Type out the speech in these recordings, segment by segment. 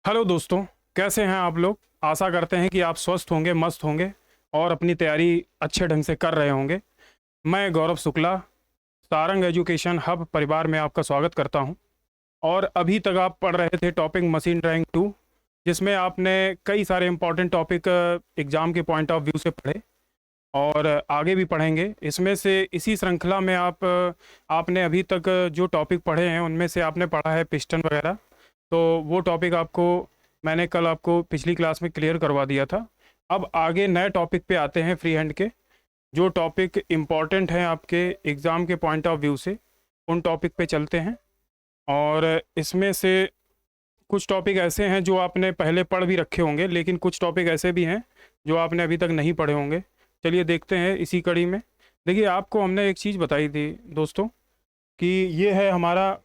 Hello दोस्तों। कैसे हैं आप लोग? आशा करते हैं कि आप स्वस्थ होंगे, मस्त होंगे और अपनी तैयारी अच्छे ढंग से कर रहे होंगे। मैं गौरव शुक्ला, सारंग एजुकेशन हब परिवार में आपका स्वागत करता हूं। और अभी तक आप पढ़ रहे थे टॉपिक मशीन ड्राइंग 2, जिसमें आपने कई सारे इंपॉर्टेंट टॉपिक एग्ज़ाम के पॉइंट ऑफ व्यू से पढ़े और आगे भी पढ़ेंगे। इसमें से इसी श्रृंखला में आपने अभी तक जो टॉपिक पढ़े हैं उनमें से आपने पढ़ा है पिस्टन वगैरह। तो वो टॉपिक आपको मैंने कल आपको पिछली क्लास में क्लियर करवा दिया था। अब आगे नए टॉपिक पे आते हैं फ्री हैंड के, जो टॉपिक इम्पॉर्टेंट हैं आपके एग्ज़ाम के पॉइंट ऑफ व्यू से, उन टॉपिक पे चलते हैं। और इसमें से कुछ टॉपिक ऐसे हैं जो आपने पहले पढ़ भी रखे होंगे, लेकिन कुछ टॉपिक ऐसे भी हैं जो आपने अभी तक नहीं पढ़े होंगे। चलिए देखते हैं इसी कड़ी में। देखिए, आपको हमने एक चीज़ बताई थी दोस्तों कि ये है हमारा,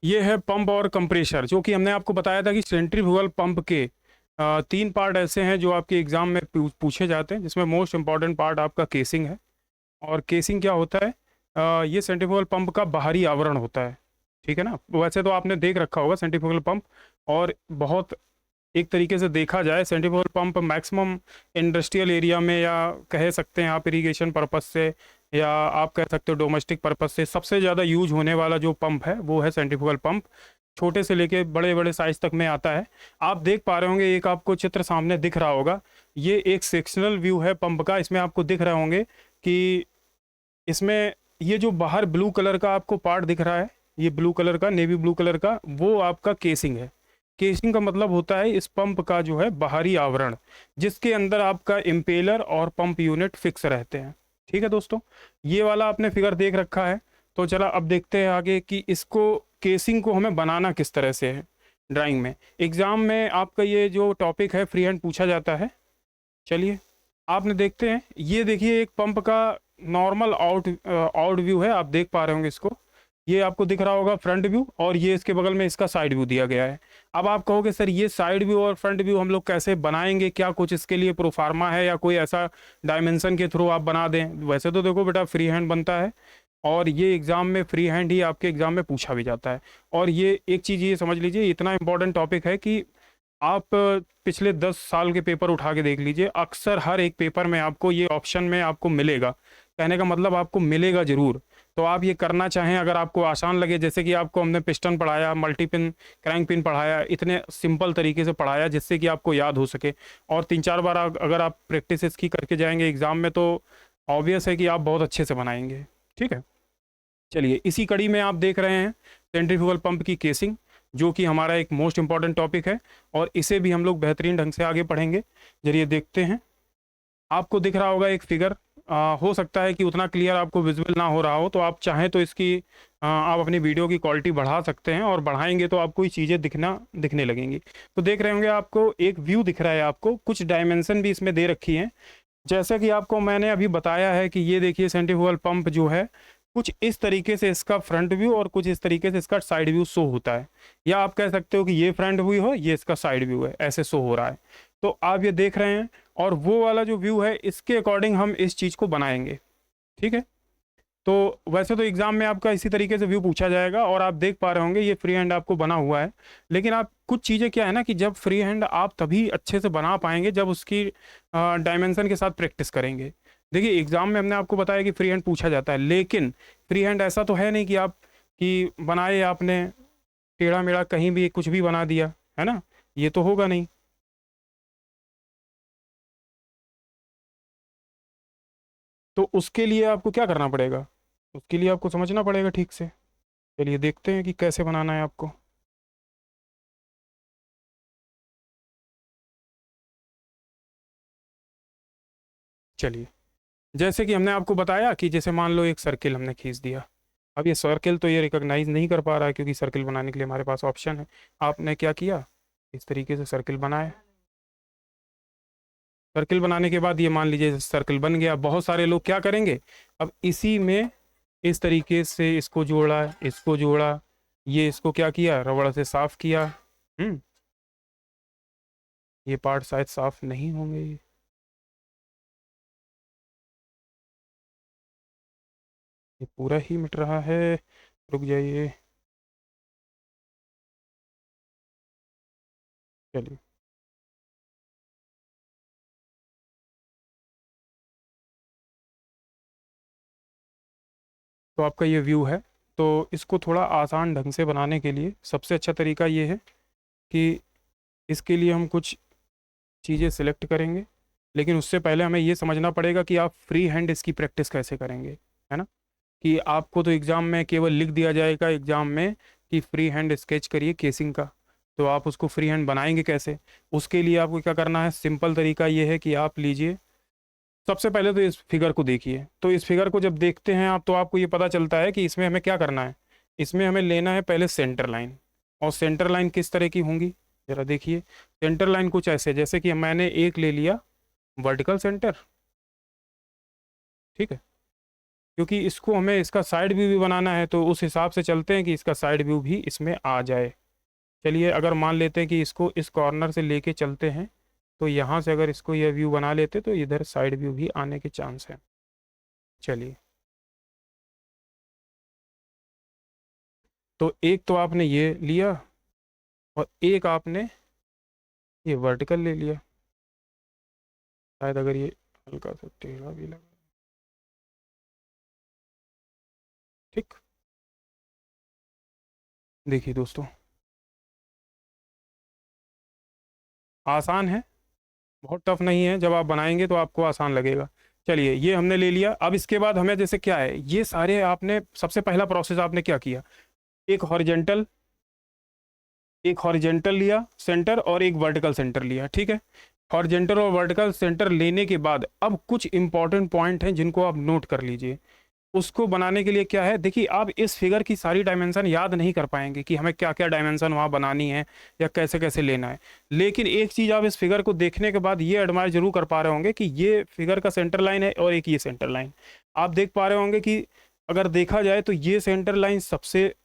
ये है पंप और कंप्रेशर, जो कि हमने आपको बताया था कि सेंट्रीफ्यूगल पंप के तीन पार्ट ऐसे हैं जो आपके एग्जाम में पूछे जाते हैं, जिसमें मोस्ट इंपॉर्टेंट पार्ट आपका केसिंग है। और केसिंग क्या होता है? ये सेंट्रीफ्यूगल पंप का बाहरी आवरण होता है। ठीक है ना? वैसे तो आपने देख रखा होगा सेंट्रीफ्यूगल पंप। और बहुत एक तरीके से देखा जाए centrifugal pump maximum industrial area में, या कह सकते हैं आप इरिगेशन पर्पस से, या आप कह सकते हो डोमेस्टिक पर्पस से, सबसे ज़्यादा यूज होने वाला जो पंप है वो है सेंट्रीफ्यूगल पंप। छोटे से लेके बड़े बड़े साइज तक में आता है। आप देख पा रहे होंगे, एक आपको चित्र सामने दिख रहा होगा। ये एक सेक्शनल व्यू है पंप का। इसमें आपको दिख रहे होंगे कि इसमें ये जो बाहर ब्लू कलर का आपको पार्ट दिख रहा है, ये ब्लू कलर का, नेवी ब्लू कलर का, वो आपका केसिंग है। केसिंग का मतलब होता है इस पंप का जो है बाहरी आवरण, जिसके अंदर आपका इम्पेलर और पंप यूनिट फिक्स रहते हैं। ठीक है दोस्तों, ये वाला आपने फिगर देख रखा है। तो चला अब देखते हैं आगे कि इसको, केसिंग को हमें बनाना किस तरह से है ड्राइंग में। एग्जाम में आपका ये जो टॉपिक है फ्री हैंड पूछा जाता है। चलिए आपने देखते हैं, ये देखिए एक पंप का नॉर्मल आउट व्यू है। आप देख पा रहे होंगे इसको। ये आपको दिख रहा होगा फ्रंट व्यू, और ये इसके बगल में इसका साइड व्यू दिया गया है। अब आप कहोगे सर ये साइड व्यू और फ्रंट व्यू हम लोग कैसे बनाएंगे? क्या कुछ इसके लिए प्रोफार्मा है या कोई ऐसा डायमेंशन के थ्रू आप बना दें? वैसे तो देखो बेटा, फ्री हैंड बनता है और ये एग्जाम में फ्री हैंड ही आपके एग्जाम में पूछा भी जाता है। और ये एक चीज़ ये समझ लीजिए, इतना इंपॉर्टेंट टॉपिक है कि आप पिछले 10 साल के पेपर उठा के देख लीजिए, अक्सर हर एक पेपर में आपको ये ऑप्शन में आपको मिलेगा। कहने का मतलब आपको मिलेगा जरूर। तो आप ये करना चाहें, अगर आपको आसान लगे, जैसे कि आपको हमने पिस्टन पढ़ाया, मल्टी पिन, क्रैंक पिन पढ़ाया, इतने सिंपल तरीके से पढ़ाया जिससे कि आपको याद हो सके। और 3-4 बार अगर आप प्रैक्टिस इसकी करके जाएंगे एग्जाम में, तो ऑब्वियस है कि आप बहुत अच्छे से बनाएंगे। ठीक है, चलिए इसी कड़ी में आप देख रहे हैं सेंट्रीफ्यूगल पंप की केसिंग, जो कि हमारा एक मोस्ट इंपॉर्टेंट टॉपिक है। और इसे भी हम लोग बेहतरीन ढंग से आगे पढ़ेंगे। चलिए देखते हैं। आपको दिख रहा होगा एक फिगर। हो सकता है कि उतना क्लियर आपको विजुअल ना हो रहा हो, तो आप चाहें तो इसकी आप अपनी वीडियो की क्वालिटी बढ़ा सकते हैं, और बढ़ाएंगे तो आपको ये चीज़ें दिखने लगेंगी। तो देख रहे होंगे, आपको एक व्यू दिख रहा है, आपको कुछ डायमेंशन भी इसमें दे रखी हैं। जैसे कि आपको मैंने अभी बताया है कि ये देखिए सेंट्रीफ्यूगल पंप जो है, कुछ इस तरीके से इसका फ्रंट व्यू और कुछ इस तरीके से इसका साइड व्यू शो होता है। या आप कह सकते हो कि ये फ्रंट व्यू हो, ये इसका साइड व्यू है, ऐसे शो हो रहा है। तो आप ये देख रहे हैं, और वो वाला जो व्यू है इसके अकॉर्डिंग हम इस चीज़ को बनाएंगे। ठीक है। तो वैसे तो एग्जाम में आपका इसी तरीके से व्यू पूछा जाएगा, और आप देख पा रहे होंगे ये फ्री हैंड आपको बना हुआ है। लेकिन आप कुछ चीज़ें क्या है ना, कि जब फ्री हैंड आप तभी अच्छे से बना पाएंगे जब उसकी डायमेंशन के साथ प्रैक्टिस करेंगे। देखिए एग्जाम में हमने आपको बताया कि फ्री हैंड पूछा जाता है, लेकिन फ्री हैंड ऐसा तो है नहीं कि आप, कि बनाए आपने टेढ़ा मेढ़ा कहीं भी कुछ भी बना दिया, है ना? ये तो होगा नहीं। तो उसके लिए आपको क्या करना पड़ेगा? उसके लिए आपको समझना पड़ेगा ठीक से। चलिए देखते हैं कि कैसे बनाना है आपको। चलिए, जैसे कि हमने आपको बताया कि जैसे मान लो एक सर्किल हमने खींच दिया। अब ये सर्किल तो ये रिकॉग्नाइज नहीं कर पा रहा है, क्योंकि सर्किल बनाने के लिए हमारे पास ऑप्शन है। आपने क्या किया, इस तरीके से सर्किल बनाया। सर्किल बनाने के बाद ये मान लीजिए सर्किल बन गया। बहुत सारे लोग क्या करेंगे, अब इसी में इस तरीके से इसको जोड़ा, इसको जोड़ा, ये इसको क्या किया, रबड़ से साफ किया। हम्म, ये पार्ट शायद साफ नहीं होंगे। ये पूरा ही मिट रहा है। रुक जाइए। चलिए, तो आपका ये व्यू है। तो इसको थोड़ा आसान ढंग से बनाने के लिए सबसे अच्छा तरीका ये है कि इसके लिए हम कुछ चीज़ें सिलेक्ट करेंगे, लेकिन उससे पहले हमें ये समझना पड़ेगा कि आप फ्री हैंड इसकी प्रैक्टिस कैसे करेंगे, है ना। कि आपको तो एग्ज़ाम में केवल लिख दिया जाएगा एग्ज़ाम में कि फ्री हैंड स्केच करिए केसिंग का, तो आप उसको फ्री हैंड बनाएंगे कैसे? उसके लिए आपको क्या करना है, सिंपल तरीका ये है कि आप लीजिए, सबसे पहले तो इस फिगर को देखिए। तो इस फिगर को जब देखते हैं आप, तो आपको ये पता चलता है कि इसमें हमें क्या करना है। इसमें हमें लेना है पहले सेंटर लाइन। और सेंटर लाइन किस तरह की होंगी, जरा देखिए। सेंटर लाइन कुछ ऐसे, जैसे कि मैंने एक ले लिया वर्टिकल सेंटर, ठीक है, क्योंकि इसको हमें इसका साइड व्यू भी बनाना है, तो उस हिसाब से चलते हैं कि इसका साइड व्यू भी इसमें आ जाए। चलिए, अगर मान लेते हैं कि इसको इस कॉर्नर से लेके चलते हैं, तो यहाँ से अगर इसको यह व्यू बना लेते तो इधर साइड व्यू भी आने के चांस है। चलिए, तो एक तो आपने ये लिया, और एक आपने ये वर्टिकल ले लिया। शायद अगर ये हल्का सा टेढ़ा भी लगा, ठीक। देखिए दोस्तों, आसान है, बहुत टफ नहीं है। जब आप बनाएंगे तो आपको आसान लगेगा। चलिए, ये हमने ले लिया। अब इसके बाद हमें जैसे क्या है, ये सारे आपने सबसे पहला प्रोसेस आपने क्या किया, एक हॉरिजेंटल लिया सेंटर और एक वर्टिकल सेंटर लिया, ठीक है। हॉरिजेंटल और वर्टिकल सेंटर लेने के बाद अब कुछ इंपॉर्टेंट पॉइंट हैं जिनको आप नोट कर लीजिए। उसको बनाने के लिए क्या है, देखिए, आप इस फिगर की सारी डायमेंशन याद नहीं कर पाएंगे कि हमें क्या क्या डायमेंशन वहाँ बनानी है या कैसे कैसे लेना है। लेकिन एक चीज़ आप इस फिगर को देखने के बाद ये एडमायर जरूर कर पा रहे होंगे कि ये फिगर का सेंटर लाइन है और एक ये सेंटर लाइन। आप देख पा रहे होंगे कि अगर देखा जाए तो ये सेंटर लाइन सबसे,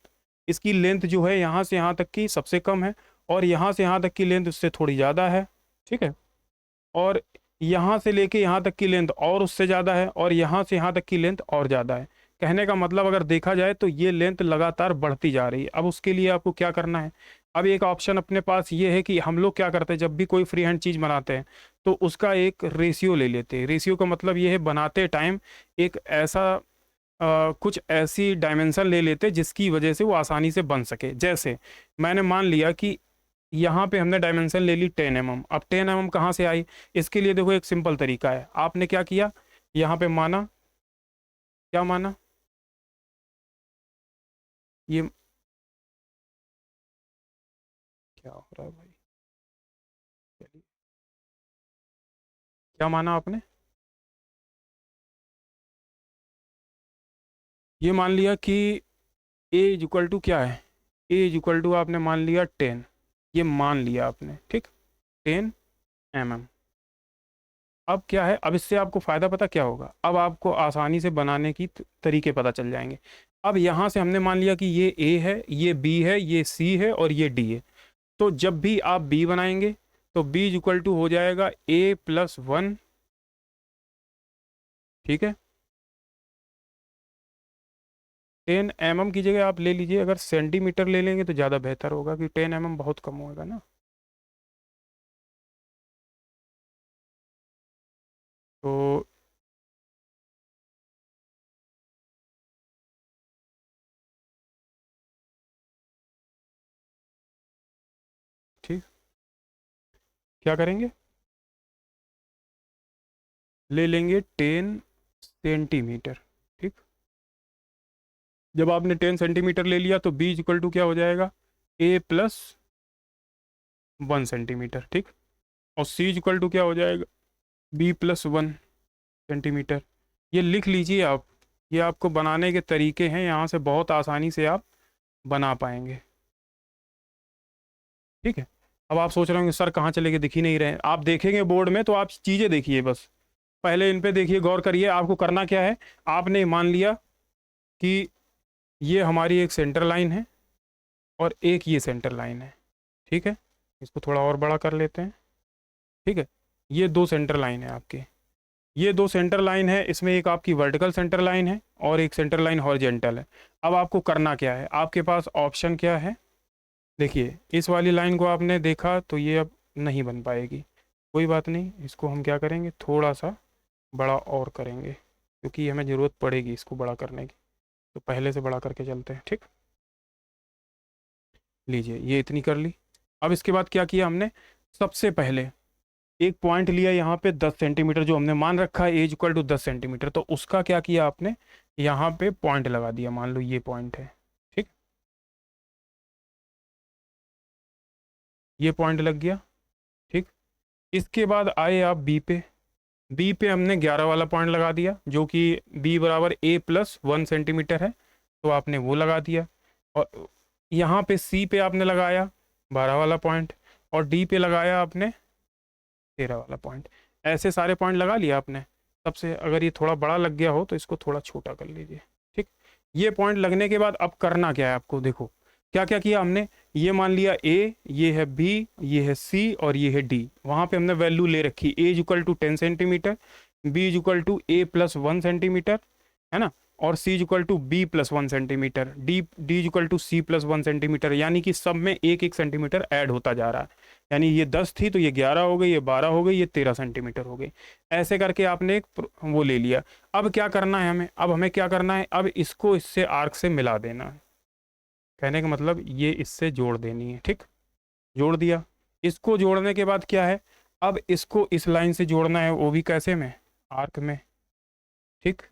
इसकी लेंथ जो है यहाँ से यहाँ तक की सबसे कम है, और यहाँ से यहाँ तक की लेंथ उससे थोड़ी ज़्यादा है, ठीक है। और यहाँ से लेके यहाँ तक की लेंथ और उससे ज़्यादा है, और यहाँ से यहाँ तक की लेंथ और ज़्यादा है। कहने का मतलब अगर देखा जाए तो ये लेंथ लगातार बढ़ती जा रही है। अब उसके लिए आपको क्या करना है, अब एक ऑप्शन अपने पास ये है कि हम लोग क्या करते हैं, जब भी कोई फ्री हैंड चीज़ बनाते हैं तो उसका एक रेशियो ले लेते हैं। रेशियो का मतलब ये है, बनाते टाइम एक ऐसा कुछ ऐसी डायमेंशन ले लेते जिसकी वजह से वो आसानी से बन सके। जैसे मैंने मान लिया कि यहाँ पे हमने डायमेंशन ले ली 10 mm। अब 10 mm कहाँ से आई, इसके लिए देखो एक सिंपल तरीका है। आपने क्या किया, यहाँ पे माना, क्या माना, ये क्या हो रहा है भाई, चलिए, क्या माना आपने, ये मान लिया कि ए इज इक्वल टू क्या है, ए इज इक्वल टू आपने मान लिया 10, ये मान लिया आपने, ठीक, 10 mm। अब क्या है, अब इससे आपको फ़ायदा पता क्या होगा, अब आपको आसानी से बनाने की तरीके पता चल जाएंगे। अब यहाँ से हमने मान लिया कि ये ए है, ये बी है, ये सी है और ये डी है। तो जब भी आप बी बनाएंगे तो बी इज इक्वल टू हो जाएगा A+1, ठीक है। 10 mm की जगह आप ले लीजिए, अगर सेंटीमीटर ले लेंगे तो ज़्यादा बेहतर होगा, कि 10 mm बहुत कम होगा ना। तो ठीक, क्या करेंगे, ले लेंगे 10 सेंटीमीटर, ठीक। जब आपने 10 सेंटीमीटर ले लिया तो बी इज इक्वल टू क्या हो जाएगा, A+1 सेंटीमीटर, ठीक। और सी इज इक्वल टू क्या हो जाएगा, B+1 सेंटीमीटर। ये लिख लीजिए आप, ये आपको बनाने के तरीके हैं, यहाँ से बहुत आसानी से आप बना पाएंगे, ठीक है। अब आप सोच रहे होंगे सर कहाँ चले गए, दिख ही नहीं रहे हैं। आप देखेंगे बोर्ड में तो आप चीज़ें देखिए, बस पहले इन पे देखिए, गौर करिए। आपको करना क्या है, आपने मान लिया कि ये हमारी एक सेंटर लाइन है और एक ये सेंटर लाइन है, ठीक है। इसको थोड़ा और बड़ा कर लेते हैं, ठीक है। ये दो सेंटर लाइन है आपके, ये दो सेंटर लाइन है, इसमें एक आपकी वर्टिकल सेंटर लाइन है और एक सेंटर लाइन हॉरिजेंटल है। अब आपको करना क्या है, आपके पास ऑप्शन क्या है, देखिए, इस वाली लाइन को आपने देखा तो ये अब नहीं बन पाएगी। कोई बात नहीं, इसको हम क्या करेंगे, थोड़ा सा बड़ा और करेंगे, क्योंकि हमें ज़रूरत पड़ेगी इसको बड़ा करने की। तो पहले से बड़ा करके चलते हैं, ठीक। लीजिए ये इतनी कर ली। अब इसके बाद क्या किया हमने, सबसे पहले एक पॉइंट लिया यहाँ पे 10 सेंटीमीटर, जो हमने मान रखा है एज इक्वल टू 10 सेंटीमीटर, तो उसका क्या किया आपने, यहाँ पे पॉइंट लगा दिया। मान लो ये पॉइंट है, ठीक, ये पॉइंट लग गया, ठीक। इसके बाद आए आप बी पे। बी पे हमने 11 वाला पॉइंट लगा दिया, जो कि बी बराबर A+1 सेंटीमीटर है, तो आपने वो लगा दिया। और यहाँ पे सी पे आपने लगाया 12 वाला पॉइंट, और डी पे लगाया आपने 13 वाला पॉइंट। ऐसे सारे पॉइंट लगा लिया आपने। सबसे अगर ये थोड़ा बड़ा लग गया हो तो इसको थोड़ा छोटा कर लीजिए, ठीक। ये पॉइंट लगने के बाद अब करना क्या है आपको, देखो क्या क्या किया हमने। ये मान लिया ए, ये है बी, ये है सी और ये है डी। वहाँ पे हमने वैल्यू ले रखी a is equal to 10 centimetre, b is equal to A+1 centimetre, है ना, और c is equal to B+1 centimetre, d is equal to C+1 centimetre, यानी कि सब में एक एक सेंटीमीटर ऐड होता जा रहा है। यानी ये 10 थी तो ये 11 हो गई, ये 12 हो गई, ये 13 सेंटीमीटर हो गई। ऐसे करके आपने एक वो ले लिया। अब क्या करना है हमें, अब हमें क्या करना है, अब इसको इससे आर्क से मिला देना है। कहने का मतलब ये इससे जोड़ देनी है, ठीक। जोड़ दिया। इसको जोड़ने के बाद क्या है, अब इसको इस लाइन से जोड़ना है, वो भी कैसे में, आर्क में, ठीक।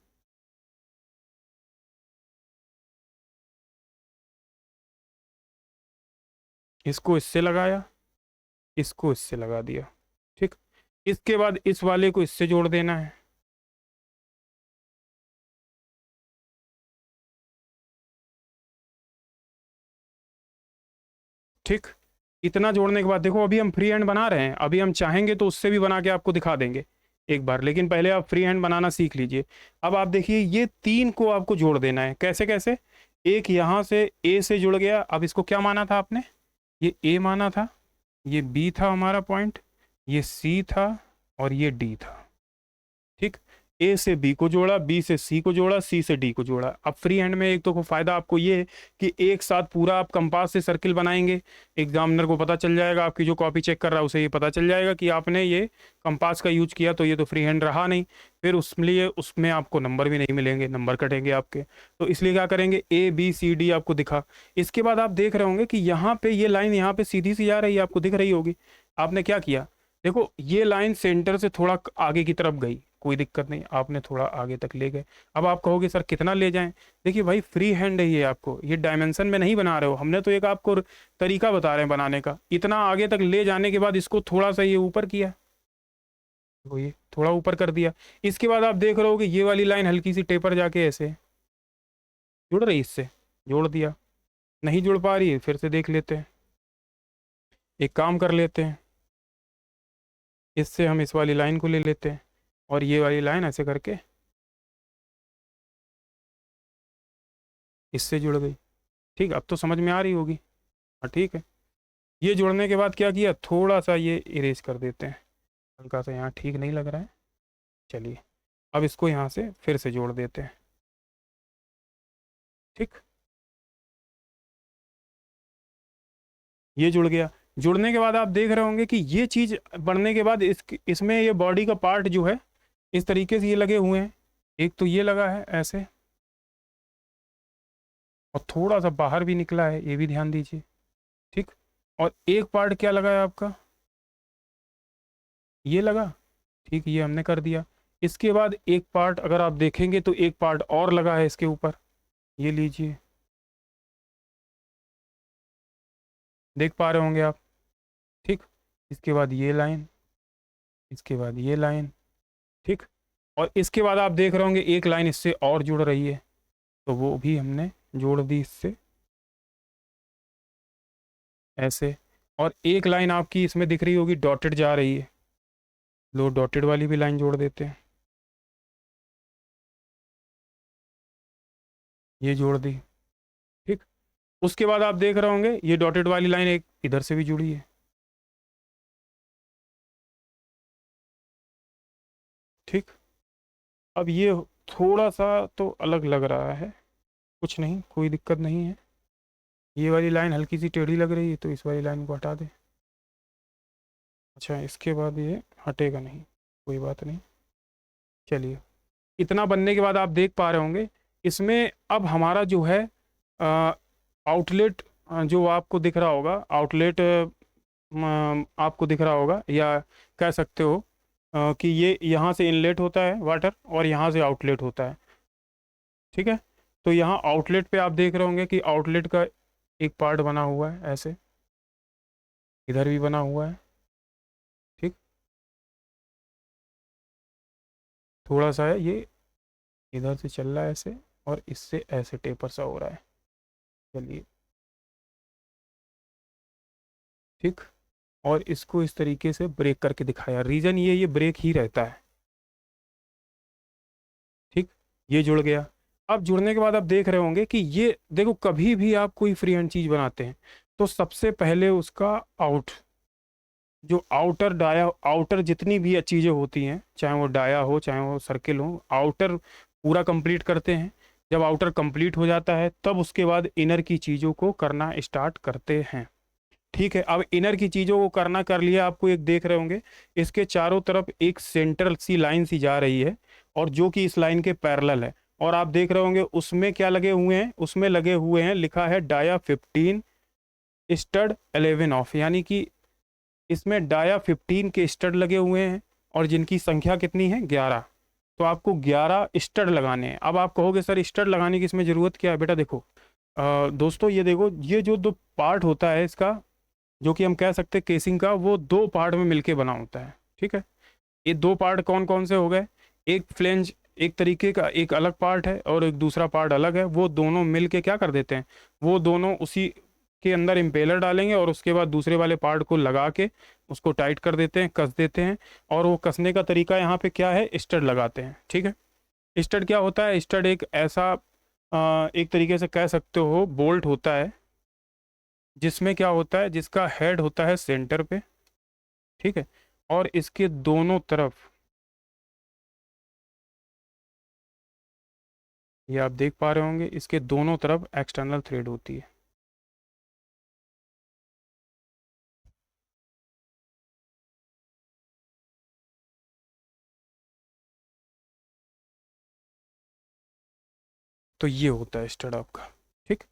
इसको इससे लगाया, इसको इससे लगा दिया, ठीक। इसके बाद इस वाले को इससे जोड़ देना है, ठीक। इतना जोड़ने के बाद देखो अभी हम फ्री हैंड बना रहे हैं, अभी हम चाहेंगे तो उससे भी बना के आपको दिखा देंगे एक बार, लेकिन पहले आप फ्री हैंड बनाना सीख लीजिए। अब आप देखिए ये तीन को आपको जोड़ देना है। कैसे कैसे, एक यहाँ से ए से जुड़ गया, अब इसको क्या माना था आपने, ये ए माना था, ये बी था हमारा पॉइंट, ये सी था और ये डी था, ठीक। ए से बी को जोड़ा, बी से सी को जोड़ा, सी से डी को जोड़ा। अब फ्री हैंड में एक तो फायदा आपको ये है कि एक साथ पूरा आप कंपास से सर्किल बनाएंगे, एग्जामिनर को पता चल जाएगा, आपकी जो कॉपी चेक कर रहा है उसे ये पता चल जाएगा कि आपने ये कंपास का यूज किया, तो ये तो फ्री हैंड रहा नहीं, फिर उसमें उसमें आपको नंबर भी नहीं मिलेंगे, नंबर कटेंगे आपके। तो इसलिए क्या करेंगे, A B C D आपको दिखा। इसके बाद आप देख रहे होंगे कि यहाँ पे ये लाइन यहाँ पे सीधी सी जा रही है, आपको दिख रही होगी। आपने क्या किया, देखो ये लाइन सेंटर से थोड़ा आगे की तरफ गई, कोई दिक्कत नहीं, आपने थोड़ा आगे तक ले गए। अब आप कहोगे सर कितना ले जाएं, देखिए भाई फ्री हैंड है ये, आपको ये डायमेंशन में नहीं बना रहे हो, हमने तो एक आपको तरीका बता रहे हैं बनाने का। इतना आगे तक ले जाने के बाद इसको थोड़ा सा ये ऊपर किया, वो ये थोड़ा ऊपर कर दिया। इसके बाद आप देख रहे हो कि ये वाली लाइन हल्की सी टेपर जाके ऐसे जुड़ रही, इससे जोड़ दिया। नहीं जुड़ पा रही है, फिर से देख लेते हैं, एक काम कर लेते हैं, इससे हम इस वाली लाइन को ले लेते हैं और ये वाली लाइन ऐसे करके इससे जुड़ गई, ठीक। अब तो समझ में आ रही होगी, हाँ ठीक है। ये जोड़ने के बाद क्या किया, थोड़ा सा ये इरेज कर देते हैं, हल्का सा यहाँ ठीक नहीं लग रहा है। चलिए अब इसको यहाँ से फिर से जोड़ देते हैं, ठीक। ये जुड़ गया। जुड़ने के बाद आप देख रहे होंगे कि ये चीज़ बढ़ने के बाद इसमें ये बॉडी का पार्ट जो है इस तरीके से ये लगे हुए हैं। एक तो ये लगा है ऐसे, और थोड़ा सा बाहर भी निकला है, ये भी ध्यान दीजिए, ठीक। और एक पार्ट क्या लगा है आपका, ये लगा, ठीक, ये हमने कर दिया। इसके बाद एक पार्ट अगर आप देखेंगे तो एक पार्ट और लगा है इसके ऊपर, ये लीजिए, देख पा रहे होंगे आप, ठीक। इसके बाद ये लाइन, इसके बाद ये लाइन, ठीक। और इसके बाद आप देख रहे होंगे एक लाइन इससे और जुड़ रही है, तो वो भी हमने जोड़ दी इससे ऐसे। और एक लाइन आपकी इसमें दिख रही होगी डॉटेड जा रही है, लो डॉटेड वाली भी लाइन जोड़ देते हैं, ये जोड़ दी, ठीक। उसके बाद आप देख रहे होंगे ये डॉटेड वाली लाइन एक इधर से भी जुड़ी है, ठीक। अब ये थोड़ा सा तो अलग लग रहा है, कुछ नहीं, कोई दिक्कत नहीं है। ये वाली लाइन हल्की सी टेढ़ी लग रही है, तो इस वाली लाइन को हटा दें, अच्छा, इसके बाद ये हटेगा नहीं, कोई बात नहीं। चलिए, इतना बनने के बाद आप देख पा रहे होंगे इसमें अब हमारा जो है आउटलेट, जो आपको दिख रहा होगा आउटलेट, आपको दिख रहा होगा, या कह सकते हो कि ये यहाँ से इनलेट होता है वाटर और यहाँ से आउटलेट होता है। ठीक है, तो यहाँ आउटलेट पे आप देख रहे होंगे कि आउटलेट का एक पार्ट बना हुआ है ऐसे, इधर भी बना हुआ है। ठीक, थोड़ा सा है ये, इधर से चल रहा है ऐसे, और इससे ऐसे टेपर सा हो रहा है। चलिए, ठीक, और इसको इस तरीके से ब्रेक करके दिखाया, रीज़न ये ब्रेक ही रहता है। ठीक, ये जुड़ गया। अब जुड़ने के बाद आप देख रहे होंगे कि ये देखो, कभी भी आप कोई फ्री हैंड चीज़ बनाते हैं तो सबसे पहले उसका आउट, जो आउटर डाया, आउटर जितनी भी चीज़ें होती हैं, चाहे वो डाया हो चाहे वो सर्किल हो, आउटर पूरा कंप्लीट करते हैं। जब आउटर कंप्लीट हो जाता है तब उसके बाद इनर की चीज़ों को करना स्टार्ट करते हैं। ठीक है, अब इनर की चीज़ों को करना कर लिया, आपको एक देख रहे होंगे इसके चारों तरफ एक सेंट्रल सी लाइन सी जा रही है, और जो कि इस लाइन के पैरेलल है। और आप देख रहे होंगे उसमें क्या लगे हुए हैं, उसमें लगे हुए हैं, लिखा है डाया 15 स्टड 11 ऑफ, यानी कि इसमें डाया 15 के स्टड लगे हुए हैं, और जिनकी संख्या कितनी है, 11। तो आपको 11 स्टड लगाने हैं। अब आप कहोगे सर स्टड लगाने की इसमें ज़रूरत क्या है? बेटा देखो, दोस्तों ये देखो, ये जो दो पार्ट होता है इसका, जो कि हम कह सकते हैं केसिंग का, वो दो पार्ट में मिलके बना होता है। ठीक है, ये दो पार्ट कौन कौन से हो गए? एक फ्लेंज एक तरीके का एक अलग पार्ट है, और एक दूसरा पार्ट अलग है। वो दोनों मिल के क्या कर देते हैं, वो दोनों उसी के अंदर इम्पेलर डालेंगे, और उसके बाद दूसरे वाले पार्ट को लगा के उसको टाइट कर देते हैं, कस देते हैं। और वो कसने का तरीका यहाँ पे क्या है, स्टड लगाते हैं। ठीक है, स्टड क्या होता है? स्टड एक ऐसा एक तरीके से कह सकते हो बोल्ट होता है, जिसमें क्या होता है, जिसका हेड होता है सेंटर पे। ठीक है, और इसके दोनों तरफ, ये आप देख पा रहे होंगे, इसके दोनों तरफ एक्सटर्नल थ्रेड होती है। तो ये होता है स्टड आपका। ठीक,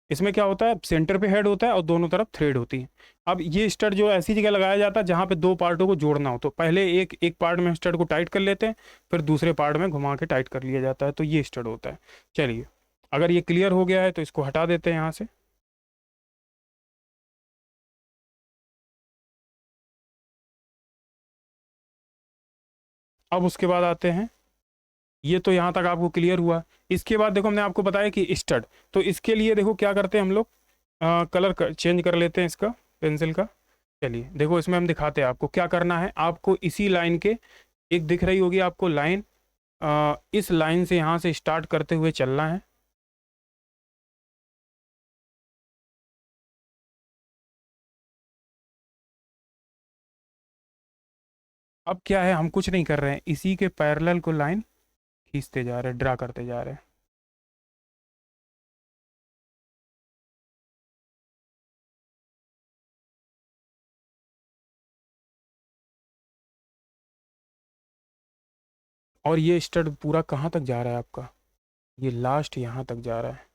इसमें क्या होता है, सेंटर पे हेड होता है और दोनों तरफ थ्रेड होती है। अब ये स्टड जो ऐसी जगह लगाया जाता है जहाँ पे दो पार्टों को जोड़ना हो, तो पहले एक एक पार्ट में स्टड को टाइट कर लेते हैं, फिर दूसरे पार्ट में घुमा के टाइट कर लिया जाता है, तो ये स्टड होता है। चलिए, अगर ये क्लियर हो गया है तो इसको हटा देते हैं यहाँ से। अब उसके बाद आते हैं, ये तो यहाँ तक आपको क्लियर हुआ। इसके बाद देखो, हमने आपको बताया कि स्टड, तो इसके लिए देखो क्या करते हैं हम लोग, कलर चेंज कर लेते हैं इसका, पेंसिल का। चलिए देखो, इसमें हम दिखाते हैं आपको क्या करना है। आपको इसी लाइन के, एक दिख रही होगी आपको लाइन, इस लाइन से यहाँ से स्टार्ट करते हुए चलना है। अब क्या है, हम कुछ नहीं कर रहे हैं, इसी के पैरेलल को लाइन खींचते जा रहे हैं, ड्रा करते जा रहे हैं। और ये स्टड पूरा कहाँ तक जा रहा है आपका, ये लास्ट यहाँ तक जा रहा है।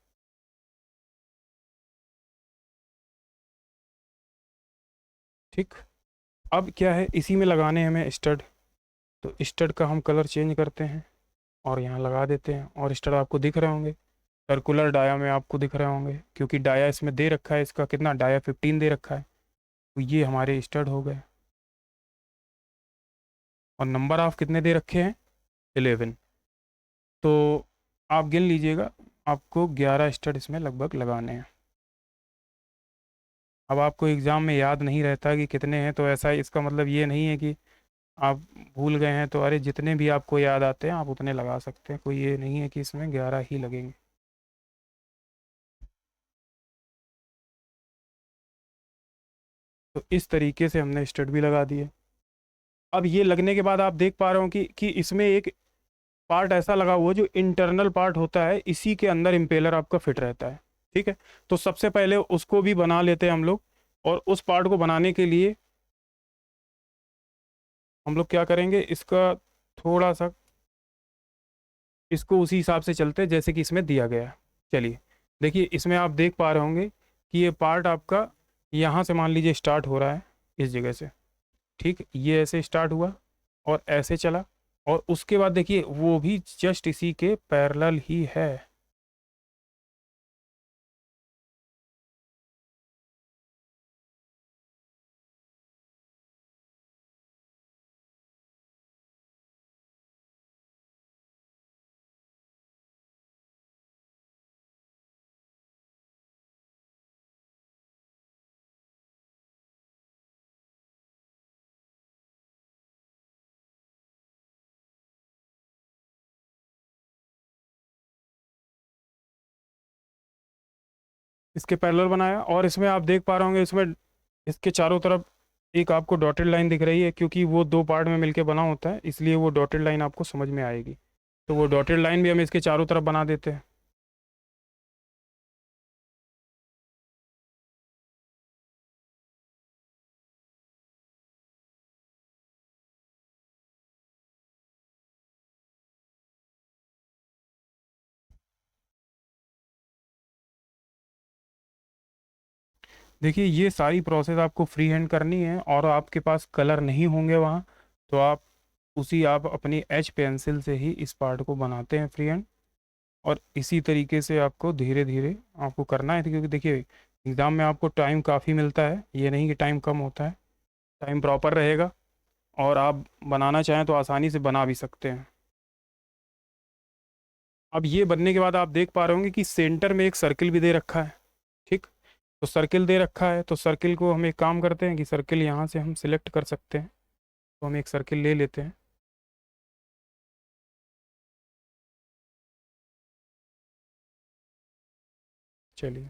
ठीक, अब क्या है, इसी में लगाने हैं हमें स्टड, तो स्टड का हम कलर चेंज करते हैं और यहाँ लगा देते हैं। और स्टड आपको दिख रहे होंगे, सर्कुलर डाया में आपको दिख रहे होंगे, क्योंकि डाया इसमें दे रखा है, इसका कितना डाया 15 दे रखा है, तो ये हमारे स्टड हो गए। और नंबर ऑफ कितने दे रखे हैं, 11। तो आप गिन लीजिएगा, आपको 11 स्टड इसमें लगभग लगाने हैं। अब आपको एग्ज़ाम में याद नहीं रहता कि कितने हैं, तो ऐसा इसका मतलब ये नहीं है कि आप भूल गए हैं, तो अरे जितने भी आपको याद आते हैं आप उतने लगा सकते हैं, कोई ये नहीं है कि इसमें 11 ही लगेंगे। तो इस तरीके से हमने स्टड भी लगा दिए। अब ये लगने के बाद आप देख पा रहे हो कि इसमें एक पार्ट ऐसा लगा हुआ है जो इंटरनल पार्ट होता है, इसी के अंदर इम्पेलर आपका फिट रहता है। ठीक है, तो सबसे पहले उसको भी बना लेते हैं हम लोग। और उस पार्ट को बनाने के लिए हम लोग क्या करेंगे, इसका थोड़ा सा इसको उसी हिसाब से चलते हैं जैसे कि इसमें दिया गया है। चलिए देखिए, इसमें आप देख पा रहे होंगे कि ये पार्ट आपका यहाँ से मान लीजिए स्टार्ट हो रहा है इस जगह से, ठीक, ये ऐसे स्टार्ट हुआ और ऐसे चला, और उसके बाद देखिए वो भी जस्ट इसी के पैरेलल ही है। इसके पैरेलल बनाया, और इसमें आप देख पा रहे होंगे इसमें इसके चारों तरफ एक आपको डॉटेड लाइन दिख रही है, क्योंकि वो दो पार्ट में मिलके बना होता है, इसलिए वो डॉटेड लाइन आपको समझ में आएगी। तो वो डॉटेड लाइन भी हम इसके चारों तरफ बना देते हैं। देखिए ये सारी प्रोसेस आपको फ्री हैंड करनी है, और आपके पास कलर नहीं होंगे वहाँ, तो आप अपनी एच पेंसिल से ही इस पार्ट को बनाते हैं फ्री हैंड। और इसी तरीके से आपको धीरे धीरे आपको करना है, क्योंकि देखिए एग्ज़ाम में आपको टाइम काफ़ी मिलता है, ये नहीं कि टाइम कम होता है, टाइम प्रॉपर रहेगा, और आप बनाना चाहें तो आसानी से बना भी सकते हैं। अब ये बनने के बाद आप देख पा रहे होंगे कि सेंटर में एक सर्किल भी दे रखा है, ठीक। तो सर्किल दे रखा है, तो सर्किल को हम एक काम करते हैं कि सर्किल यहाँ से हम सिलेक्ट कर सकते हैं। तो हम एक सर्किल ले लेते हैं। चलिए,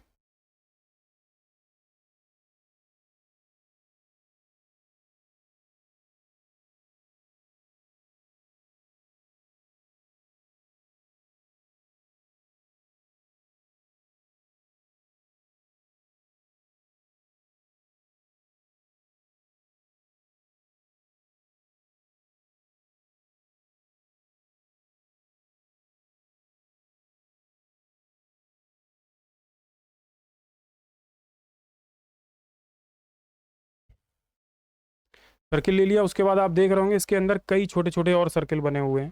सर्किल ले लिया, उसके बाद आप देख रहे होंगे इसके अंदर कई छोटे छोटे और सर्किल बने हुए हैं,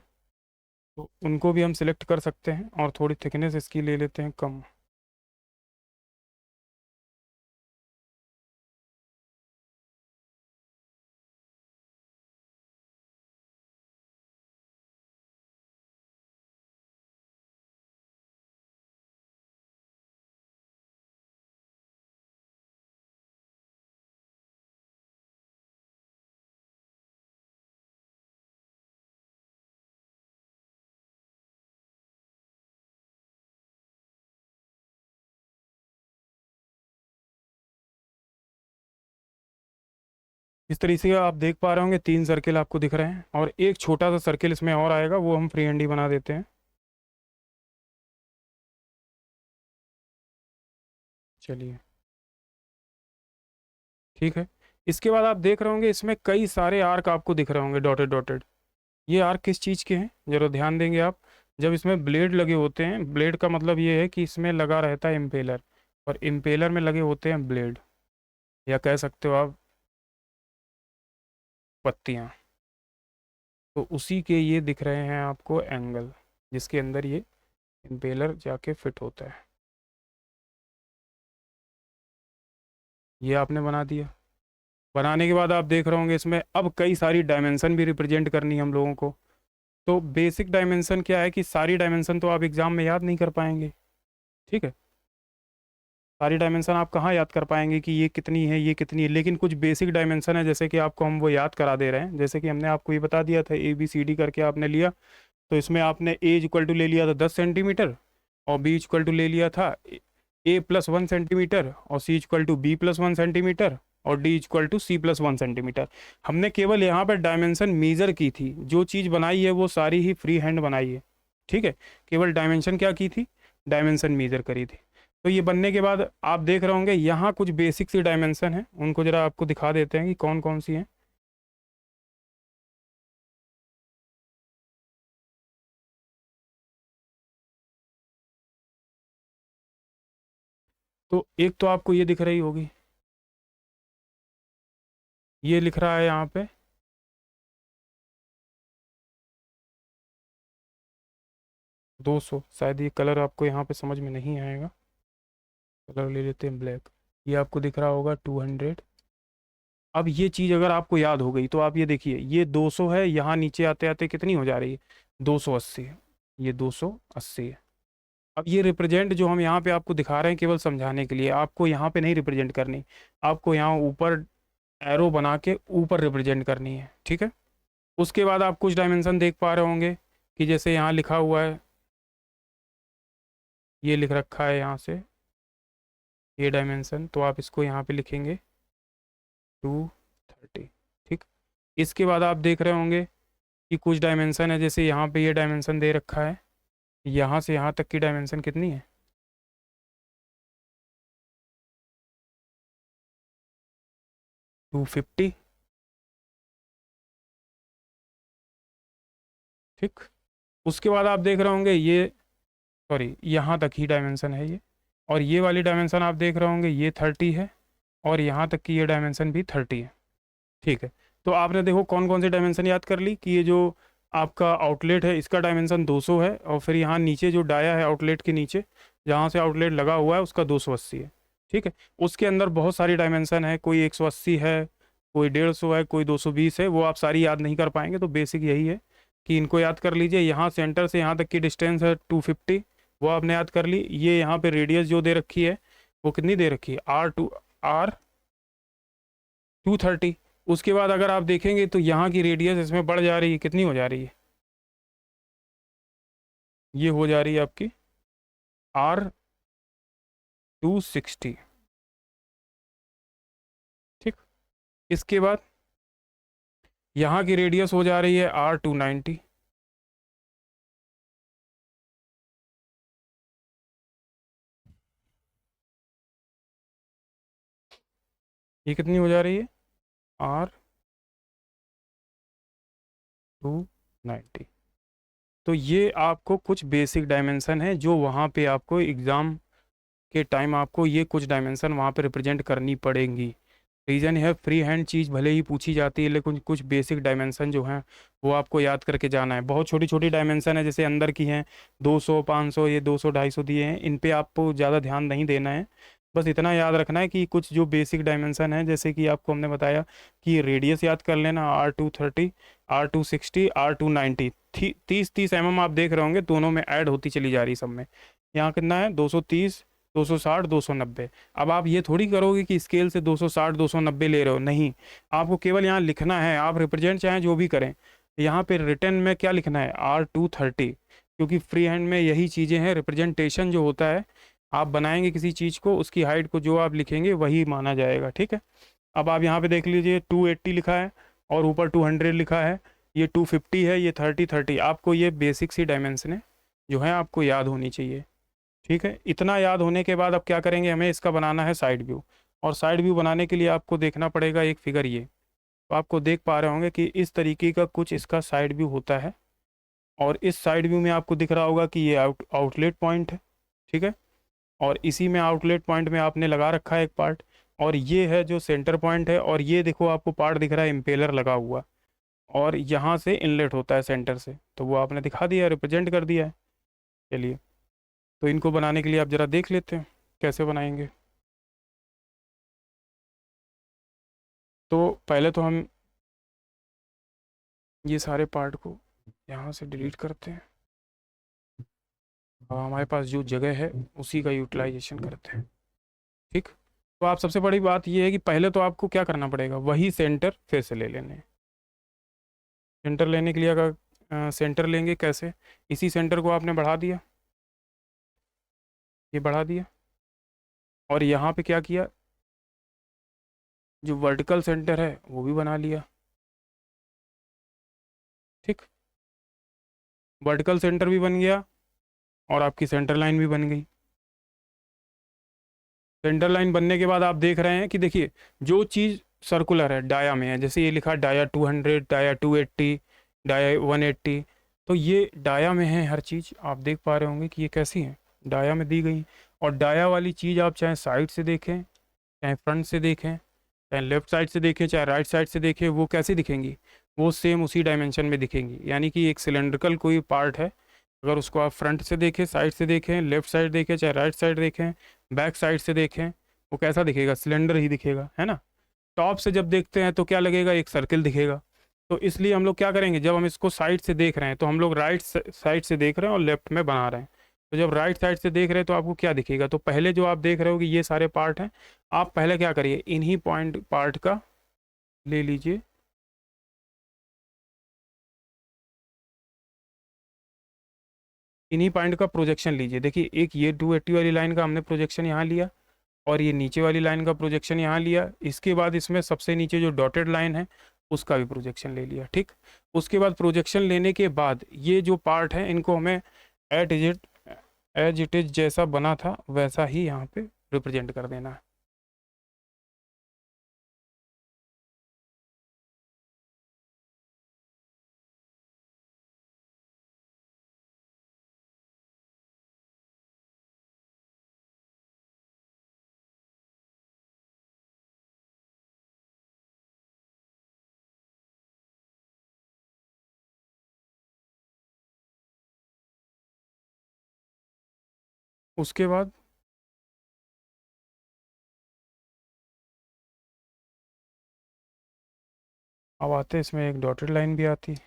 तो उनको भी हम सिलेक्ट कर सकते हैं, और थोड़ी थिकनेस इसकी ले लेते हैं कम। इस तरीके से आप देख पा रहे होंगे 3 सर्किल आपको दिख रहे हैं, और एक छोटा सा सर्किल इसमें और आएगा, वो हम फ्री हैंड ही बना देते हैं। चलिए, ठीक है। इसके बाद आप देख रहे होंगे इसमें कई सारे आर्क आपको दिख रहे होंगे डॉटेड डॉटेड। ये आर्क किस चीज़ के हैं, जरा ध्यान देंगे आप। जब इसमें ब्लेड लगे होते हैं, ब्लेड का मतलब ये है कि इसमें लगा रहता है इम्पेलर, और इम्पेलर में लगे होते हैं ब्लेड, या कह सकते हो आप पत्तियाँ। तो उसी के ये दिख रहे हैं आपको एंगल, जिसके अंदर ये इम्पेलर जाके फिट होता है। ये आपने बना दिया। बनाने के बाद आप देख रहे होंगे इसमें अब कई सारी डायमेंशन भी रिप्रेजेंट करनी है हम लोगों को। तो बेसिक डायमेंशन क्या है कि सारी डायमेंशन तो आप एग्जाम में याद नहीं कर पाएंगे, ठीक है। सारी डायमेंशन आप कहाँ याद कर पाएंगे कि ये कितनी है ये कितनी है, लेकिन कुछ बेसिक डायमेंशन है जैसे कि आपको हम वो याद करा दे रहे हैं। जैसे कि हमने आपको ये बता दिया था, ABCD करके आपने लिया, तो इसमें आपने A इक्वल टू ले लिया था 10 सेंटीमीटर, और B इक्वल टू ले लिया था A+1 सेंटीमीटर, और C equal to B+1 centimetre, और D equal to C+1 centimetre. हमने केवल यहाँ पर डायमेंशन मेजर की थी, जो चीज़ बनाई है वो सारी ही फ्री हैंड बनाई है, ठीक है। केवल डायमेंशन क्या की थी, डायमेंशन मेजर करी थी। तो ये बनने के बाद आप देख रहे होंगे यहाँ कुछ बेसिक सी डायमेंशन है, उनको जरा आपको दिखा देते हैं कि कौन कौन सी हैं। तो एक तो आपको ये दिख रही होगी, ये लिख रहा है यहाँ पे 200। शायद ये कलर आपको यहाँ पे समझ में नहीं आएगा, कलर ले लेते हैं ब्लैक। ये आपको दिख रहा होगा 200। अब ये चीज़ अगर आपको याद हो गई तो आप ये देखिए, ये 200 है, यहाँ नीचे आते आते कितनी हो जा रही है, 280 है, ये 280 है। अब ये रिप्रेजेंट जो हम यहाँ पे आपको दिखा रहे हैं केवल समझाने के लिए, आपको यहाँ पे नहीं रिप्रेजेंट करनी, आपको यहाँ ऊपर एरो बना के ऊपर रिप्रेजेंट करनी है, ठीक है। उसके बाद आप कुछ डायमेंशन देख पा रहे होंगे कि जैसे यहाँ लिखा हुआ है, ये लिख रखा है यहाँ से ये डायमेंशन, तो आप इसको यहाँ पे लिखेंगे 230, ठीक। इसके बाद आप देख रहे होंगे कि कुछ डायमेंशन है, जैसे यहाँ पे ये डायमेंशन दे रखा है, यहाँ से यहाँ तक की डायमेंशन कितनी है, 250, ठीक। उसके बाद आप देख रहे होंगे ये, सॉरी यहाँ तक ही डायमेंशन है ये, और ये वाली डायमेंशन आप देख रहे होंगे ये 30 है, और यहाँ तक की ये डायमेंशन भी 30 है, ठीक है। तो आपने देखो कौन कौन सी डायमेंशन याद कर ली कि ये जो आपका आउटलेट है इसका डायमेंशन 200 है, और फिर यहाँ नीचे जो डाया है आउटलेट के नीचे जहाँ से आउटलेट लगा हुआ है उसका 280 है, ठीक है। उसके अंदर बहुत सारी डायमेंशन है, कोई 180 है, कोई 150 है, कोई 220 है, वो आप सारी याद नहीं कर पाएंगे, तो बेसिक यही है कि इनको याद कर लीजिए। यहाँ सेंटर से यहाँ तक की डिस्टेंस है 250, वो आपने याद कर ली। ये यहाँ पे रेडियस जो दे रखी है वो कितनी दे रखी है, R230। उसके बाद अगर आप देखेंगे तो यहाँ की रेडियस इसमें बढ़ जा रही है, कितनी हो जा रही है, ये हो जा रही है आपकी R260, ठीक। इसके बाद यहाँ की रेडियस हो जा रही है R290, ये कितनी हो जा रही है, R290। तो ये आपको कुछ बेसिक डायमेंशन है जो वहाँ पे आपको एग्ज़ाम के टाइम आपको ये कुछ डायमेंशन वहाँ पे रिप्रेजेंट करनी पड़ेंगी। रीज़न है फ्री हैंड चीज़ भले ही पूछी जाती है, लेकिन कुछ बेसिक डायमेंशन जो हैं वो आपको याद करके जाना है। बहुत छोटी छोटी डायमेंशन है, जैसे अंदर की हैं 200 500, ये 200 250 दिए हैं, इन पे आपको ज़्यादा ध्यान नहीं देना है। बस इतना याद रखना है कि कुछ जो बेसिक डायमेंशन है, जैसे कि आपको हमने बताया कि रेडियस याद कर लेना, R230, R260, R290, 30 आप देख रहे होंगे दोनों में ऐड होती चली जा रही सब में। यहाँ कितना है, 230, 260, 290। अब आप ये थोड़ी करोगे कि स्केल से 260 290 ले रहे हो, नहीं, आपको केवल यहाँ लिखना है, आप रिप्रेजेंट चाहें जो भी करें, यहाँ पे रिटर्न में क्या लिखना है, R230, क्योंकि फ्री हैंड में यही चीज़ें हैं। रिप्रेजेंटेशन जो होता है, आप बनाएंगे किसी चीज़ को, उसकी हाइट को जो आप लिखेंगे वही माना जाएगा, ठीक है। अब आप यहाँ पे देख लीजिए 280 लिखा है और ऊपर 200 लिखा है, ये 250 है, ये 30 आपको ये बेसिक सी डायमेंशन जो है आपको याद होनी चाहिए, ठीक है। इतना याद होने के बाद अब क्या करेंगे, हमें इसका बनाना है साइड व्यू, और साइड व्यू बनाने के लिए आपको देखना पड़ेगा एक फिगर, ये तो आपको देख पा रहे होंगे कि इस तरीके का कुछ इसका साइड व्यू होता है, और इस साइड व्यू में आपको दिख रहा होगा कि ये आउटलेट पॉइंट है, ठीक है। और इसी में आउटलेट पॉइंट में आपने लगा रखा है एक पार्ट, और ये है जो सेंटर पॉइंट है, और ये देखो आपको पार्ट दिख रहा है इम्पेलर लगा हुआ, और यहाँ से इनलेट होता है सेंटर से, तो वो आपने दिखा दिया, रिप्रेजेंट कर दिया है। चलिए, तो इनको बनाने के लिए आप ज़रा देख लेते हैं कैसे बनाएंगे। तो पहले तो हम ये सारे पार्ट को यहाँ से डिलीट करते हैं, और हमारे पास जो जगह है उसी का यूटिलाइजेशन करते हैं, ठीक। तो आप सबसे बड़ी बात ये है कि पहले तो आपको क्या करना पड़ेगा, वही सेंटर फिर से ले लेने हैं। सेंटर लेने के लिए अगर सेंटर लेंगे कैसे, इसी सेंटर को आपने बढ़ा दिया, ये बढ़ा दिया, और यहाँ पे क्या किया, जो वर्टिकल सेंटर है वो भी बना लिया, ठीक। वर्टिकल सेंटर भी बन गया और आपकी सेंटर लाइन भी बन गई। सेंटर लाइन बनने के बाद आप देख रहे हैं कि देखिए जो चीज़ सर्कुलर है डाया में है, जैसे ये लिखा डाया 200, डाया 280, डाया 180, तो ये डाया में है हर चीज़। आप देख पा रहे होंगे कि ये कैसी है, डाया में दी गई। और डाया वाली चीज़ आप चाहे साइड से देखें, चाहे फ्रंट से देखें, चाहे लेफ्ट साइड से देखें, चाहे राइट साइड से देखें, वो कैसे दिखेंगी? वो सेम उसी डायमेंशन में दिखेंगी। यानी कि एक सिलेंड्रिकल कोई पार्ट है, अगर उसको आप फ्रंट से देखें, साइड से देखें, लेफ्ट साइड देखें, चाहे राइट साइड देखें, बैक साइड से देखें, वो कैसा दिखेगा? सिलेंडर ही दिखेगा, है ना। टॉप से जब देखते हैं तो क्या लगेगा? एक सर्किल दिखेगा। तो इसलिए हम लोग क्या करेंगे, जब हम इसको साइड से देख रहे हैं तो हम लोग राइट साइड से देख रहे हैं और लेफ्ट में बना रहे हैं। तो जब राइट साइड से देख रहे हैं तो आपको क्या दिखेगा? तो पहले जो आप देख रहे हो कि ये सारे पार्ट हैं, आप पहले क्या करिए, इन्हीं पॉइंट पार्ट का ले लीजिए, इन्हीं पॉइंट का प्रोजेक्शन लीजिए। देखिए, एक ये 280 वाली लाइन का हमने प्रोजेक्शन यहाँ लिया, और ये नीचे वाली लाइन का प्रोजेक्शन यहाँ लिया। इसके बाद इसमें सबसे नीचे जो डॉटेड लाइन है उसका भी प्रोजेक्शन ले लिया, ठीक। उसके बाद प्रोजेक्शन लेने के बाद ये जो पार्ट है इनको हमें it is as it is जैसा बना था वैसा ही यहाँ पे रिप्रेजेंट कर देना है। उसके बाद अब आते हैं, इसमें एक डॉटेड लाइन भी आती है,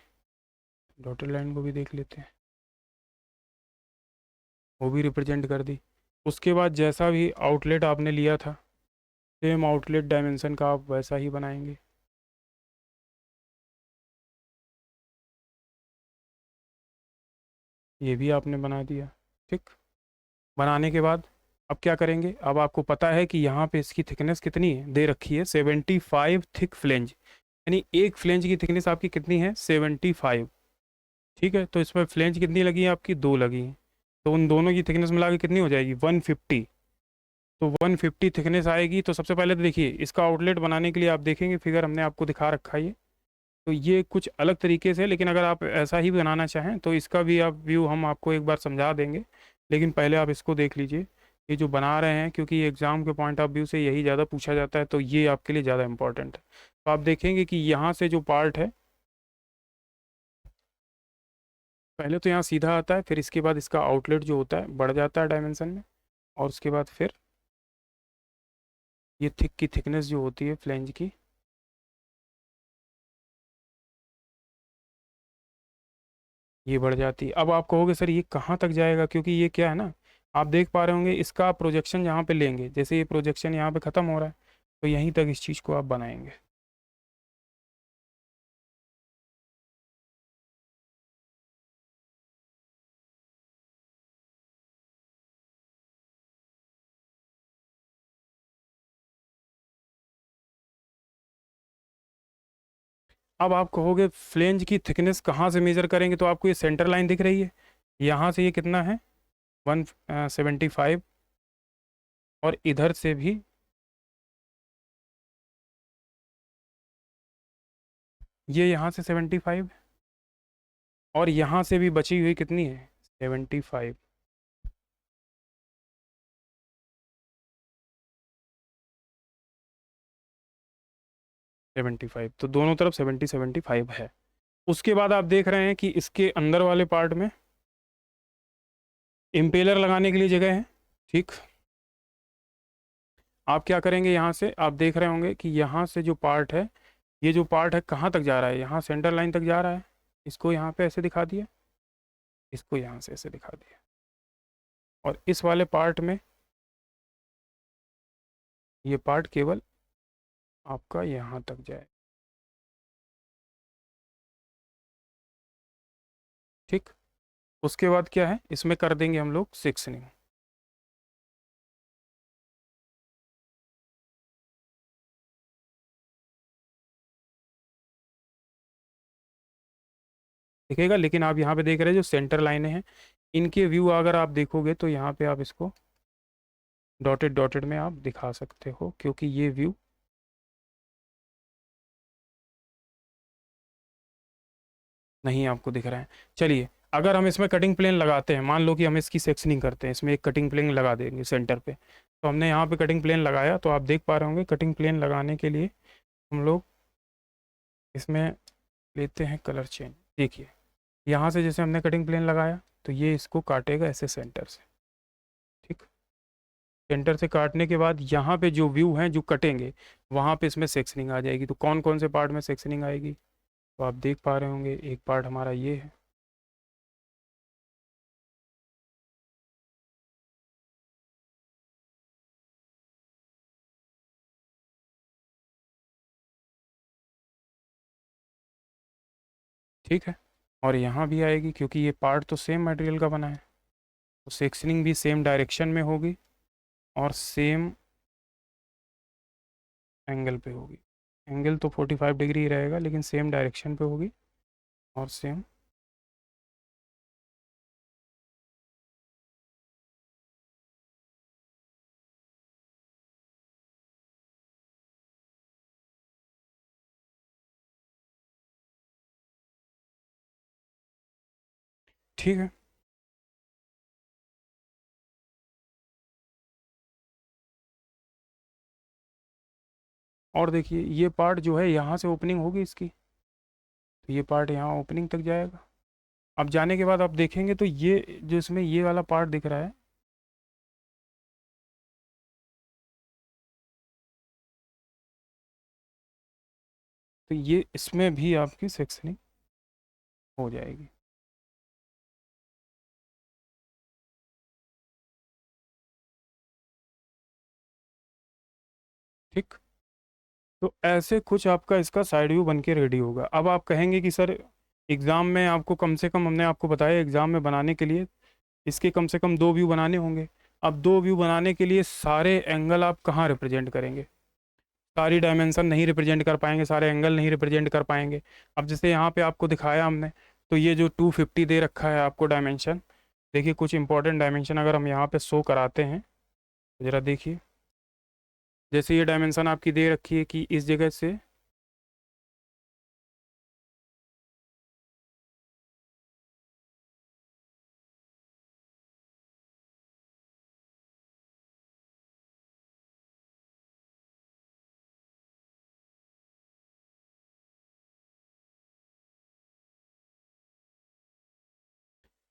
डॉटेड लाइन को भी देख लेते हैं, वो भी रिप्रेजेंट कर दी। उसके बाद जैसा भी आउटलेट आपने लिया था, सेम आउटलेट डायमेंशन का आप वैसा ही बनाएंगे। ये भी आपने बना दिया, ठीक। बनाने के बाद अब क्या करेंगे, अब आपको पता है कि यहाँ पे इसकी थिकनेस कितनी है, दे रखी है 75 थिक फ्लेंज। यानी एक फ्लेंज की थिकनेस आपकी कितनी है? 75। ठीक है, तो इसमें फ्लेंज कितनी लगी है आपकी? 2 लगी हैं। तो उन दोनों की थिकनेस मिला के कितनी हो जाएगी? 150। तो 150 थिकनेस आएगी। तो सबसे पहले तो देखिए, इसका आउटलेट बनाने के लिए आप देखेंगे फिगर हमने आपको दिखा रखा है ये। तो ये कुछ अलग तरीके से, लेकिन अगर आप ऐसा ही बनाना चाहें तो इसका भी आप व्यू हम आपको एक बार समझा देंगे। लेकिन पहले आप इसको देख लीजिए, ये जो बना रहे हैं, क्योंकि एग्ज़ाम के पॉइंट ऑफ व्यू से यही ज़्यादा पूछा जाता है, तो ये आपके लिए ज़्यादा इंपॉर्टेंट है। तो आप देखेंगे कि यहाँ से जो पार्ट है, पहले तो यहाँ सीधा आता है, फिर इसके बाद इसका आउटलेट जो होता है बढ़ जाता है डायमेंशन में, और उसके बाद फिर ये थिक की थिकनेस जो होती है फ्लेंज की, ये बढ़ जाती है। अब आप कहोगे सर ये कहाँ तक जाएगा, क्योंकि ये क्या है ना, आप देख पा रहे होंगे इसका प्रोजेक्शन यहाँ पे लेंगे, जैसे ये प्रोजेक्शन यहाँ पे ख़त्म हो रहा है तो यहीं तक इस चीज़ को आप बनाएंगे। अब आप कहोगे फ्लेंज की थिकनेस कहाँ से मेजर करेंगे, तो आपको ये सेंटर लाइन दिख रही है, यहाँ से ये कितना है? 175। और इधर से भी ये यहाँ से 75, और यहाँ से भी बची हुई कितनी है? 75। 75, तो दोनों तरफ 75 है। उसके बाद आप देख रहे हैं कि इसके अंदर वाले पार्ट में इम्पेलर लगाने के लिए जगह है, ठीक। आप क्या करेंगे, यहाँ से आप देख रहे होंगे कि यहाँ से जो पार्ट है, ये जो पार्ट है कहाँ तक जा रहा है? यहाँ सेंटर लाइन तक जा रहा है। इसको यहाँ पे ऐसे दिखा दिया, इसको यहाँ से ऐसे दिखा दिया, और इस वाले पार्ट में ये पार्ट केवल आपका यहाँ तक जाए, ठीक। उसके बाद क्या है, इसमें कर देंगे हम लोग सिक्सनिंग। दिखेगा, लेकिन आप यहाँ पे देख रहे हैं जो सेंटर लाइनें हैं, इनके व्यू अगर आप देखोगे तो यहाँ पे आप इसको डॉटेड डॉटेड में आप दिखा सकते हो, क्योंकि ये व्यू नहीं आपको दिख रहा है। चलिए, अगर हम इसमें कटिंग प्लेन लगाते हैं, मान लो कि हम इसकी सेक्शनिंग करते हैं, इसमें एक कटिंग प्लेन लगा देंगे सेंटर पे, तो हमने यहाँ पे कटिंग प्लेन लगाया, तो आप देख पा रहे होंगे कटिंग प्लेन लगाने के लिए हम लोग इसमें लेते हैं कलर चेंज। देखिए यहाँ से जैसे हमने कटिंग प्लेन लगाया तो ये इसको काटेगा ऐसे सेंटर से, ठीक। सेंटर से काटने के बाद यहाँ पे जो व्यू हैं जो कटेंगे वहाँ पे इसमें सेक्शनिंग आ जाएगी। तो कौन कौन से पार्ट में सेक्शनिंग आएगी, तो आप देख पा रहे होंगे एक पार्ट हमारा ये है, ठीक है। और यहाँ भी आएगी क्योंकि ये पार्ट तो सेम मटेरियल का बना है, तो सेक्शनिंग भी सेम डायरेक्शन में होगी और सेम एंगल पे होगी। एंगल तो 45 डिग्री ही रहेगा लेकिन सेम डायरेक्शन पे होगी और सेम, ठीक है। और देखिए ये पार्ट जो है यहाँ से ओपनिंग होगी इसकी, तो ये पार्ट यहाँ ओपनिंग तक जाएगा। अब जाने के बाद आप देखेंगे तो ये जो इसमें ये वाला पार्ट दिख रहा है, तो ये इसमें भी आपकी सेक्शनिंग हो जाएगी, ठीक। तो ऐसे कुछ आपका इसका साइड व्यू बन के रेडी होगा। अब आप कहेंगे कि सर एग्ज़ाम में आपको कम से कम, हमने आपको बताया एग्ज़ाम में बनाने के लिए इसके कम से कम 2 व्यू बनाने होंगे। अब 2 व्यू बनाने के लिए सारे एंगल आप कहाँ रिप्रेजेंट करेंगे, सारी डायमेंशन नहीं रिप्रेजेंट कर पाएंगे, सारे एंगल नहीं रिप्रेजेंट कर पाएंगे। अब जैसे यहाँ पे आपको दिखाया हमने, तो ये जो 250 दे रखा है आपको डायमेंशन, देखिए कुछ इंपॉर्टेंट डायमेंशन अगर हम यहाँ पे शो कराते हैं तो ज़रा देखिए, जैसे ये डायमेंशन आपकी दे रखी है कि इस जगह से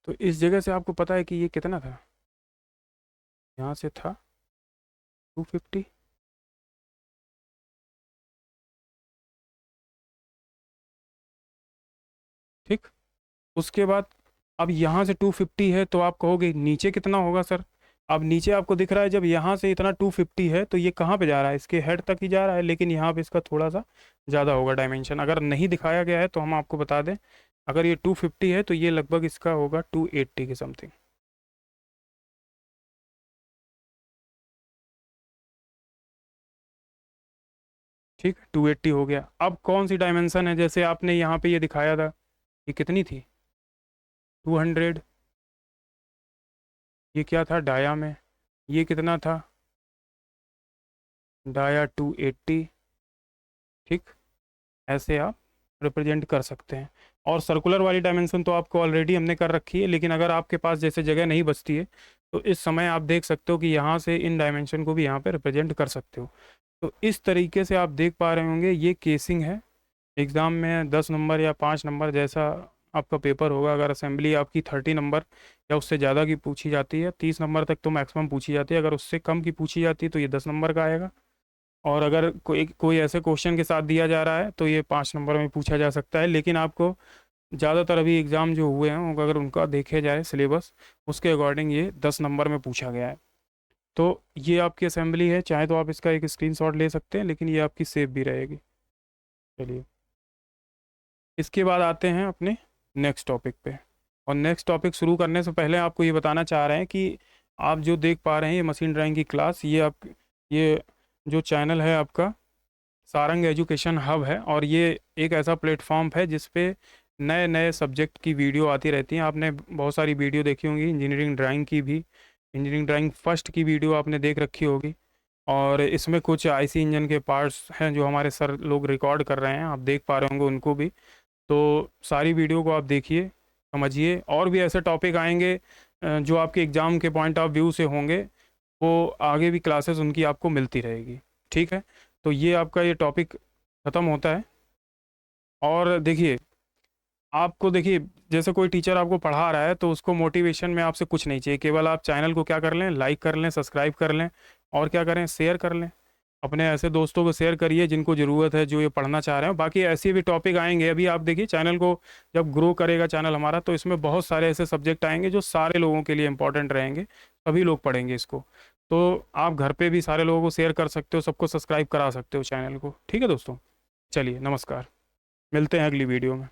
तो इस जगह से आपको पता है कि ये कितना था, यहाँ से था 250, ठीक। उसके बाद अब यहाँ से 250 है तो आप कहोगे नीचे कितना होगा सर। अब नीचे आपको दिख रहा है जब यहाँ से इतना 250 है तो ये कहाँ पे जा रहा है, इसके हेड तक ही जा रहा है, लेकिन यहाँ पे इसका थोड़ा सा ज़्यादा होगा डायमेंशन। अगर नहीं दिखाया गया है तो हम आपको बता दें, अगर ये 250 है तो ये लगभग इसका होगा 280 के समथिंग, ठीक है। 280 हो गया। अब कौन सी डायमेंशन है, जैसे आपने यहाँ पे ये दिखाया था, ये कितनी थी 200, ये क्या था डाया में, ये कितना था डाया 280, ठीक। ऐसे आप रिप्रेजेंट कर सकते हैं। और सर्कुलर वाली डायमेंशन तो आपको ऑलरेडी हमने कर रखी है, लेकिन अगर आपके पास जैसे जगह नहीं बचती है तो इस समय आप देख सकते हो कि यहाँ से इन डायमेंशन को भी यहाँ पे रिप्रेजेंट कर सकते हो। तो इस तरीके से आप देख पा रहे होंगे ये केसिंग है। एग्ज़ाम में 10 नंबर या 5 नंबर जैसा आपका पेपर होगा, अगर असेंबली आपकी 30 नंबर या उससे ज़्यादा की पूछी जाती है, 30 नंबर तक तो मैक्सिमम पूछी जाती है, अगर उससे कम की पूछी जाती है तो ये 10 नंबर का आएगा। और अगर कोई कोई ऐसे क्वेश्चन के साथ दिया जा रहा है तो ये 5 नंबर में पूछा जा सकता है। लेकिन आपको ज़्यादातर अभी एग्ज़ाम जो हुए हैं अगर उनका देखे जाए सिलेबस, उसके अकॉर्डिंग ये 10 नंबर में पूछा गया है। तो ये आपकी असेंबली है, चाहे तो आप इसका एक स्क्रीनशॉट ले सकते हैं, लेकिन ये आपकी सेव भी रहेगी। चलिए इसके बाद आते हैं अपने नेक्स्ट टॉपिक पे। और नेक्स्ट टॉपिक शुरू करने से पहले आपको ये बताना चाह रहे हैं कि आप जो देख पा रहे हैं ये मशीन ड्राइंग की क्लास, ये जो चैनल है आपका सारंग एजुकेशन हब है, और ये एक ऐसा प्लेटफॉर्म है जिस पे नए नए सब्जेक्ट की वीडियो आती रहती हैं। आपने बहुत सारी वीडियो देखी होंगी, इंजीनियरिंग ड्राइंग की भी, इंजीनियरिंग ड्राइंग फर्स्ट की वीडियो आपने देख रखी होगी। और इसमें कुछ आईसी इंजन के पार्ट्स हैं जो हमारे सर लोग रिकॉर्ड कर रहे हैं, आप देख पा रहे होंगे उनको भी। तो सारी वीडियो को आप देखिए, समझिए। और भी ऐसे टॉपिक आएंगे जो आपके एग्ज़ाम के पॉइंट ऑफ व्यू से होंगे, वो आगे भी क्लासेस उनकी आपको मिलती रहेगी। ठीक है, तो ये आपका ये टॉपिक ख़त्म होता है। और देखिए, आपको देखिए, जैसे कोई टीचर आपको पढ़ा रहा है तो उसको मोटिवेशन में आपसे कुछ नहीं चाहिए, केवल आप चैनल को क्या कर लें, लाइक कर लें, सब्सक्राइब कर लें, और क्या करें, शेयर कर लें। अपने ऐसे दोस्तों को शेयर करिए जिनको ज़रूरत है, जो ये पढ़ना चाह रहे हैं। बाकी ऐसे भी टॉपिक आएंगे। अभी आप देखिए, चैनल को जब ग्रो करेगा चैनल हमारा, तो इसमें बहुत सारे ऐसे सब्जेक्ट आएंगे जो सारे लोगों के लिए इंपॉर्टेंट रहेंगे, सभी लोग पढ़ेंगे इसको। तो आप घर पे भी सारे लोगों को शेयर कर सकते हो, सबको सब्सक्राइब करा सकते हो चैनल को। ठीक है दोस्तों, चलिए नमस्कार, मिलते हैं अगली वीडियो में।